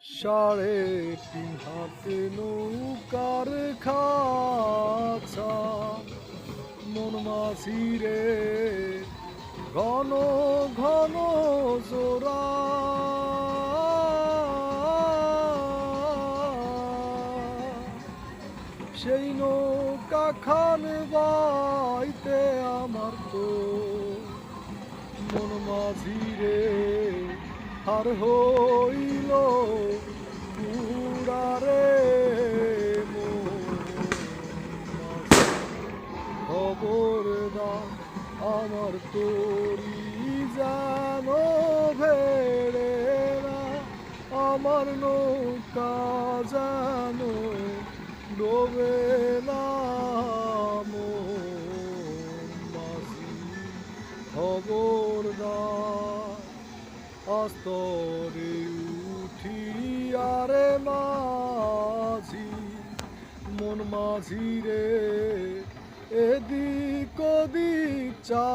3.5 হাতে নৌকার খাঁচা মন মাঝিরে ঘন ঘন জোড়া সেই নৌকা খান বাইতে আমার তো মন মাঝিরে হার হইল পুরারে খবরদার আমার তোরি জানো ভেড়ে না আমার নৌকা জানো ডোবে না মাঝি খবরদার আস্তরে উঠি আরে মাঝি মন মাঝি রে এদিক ওদিক চা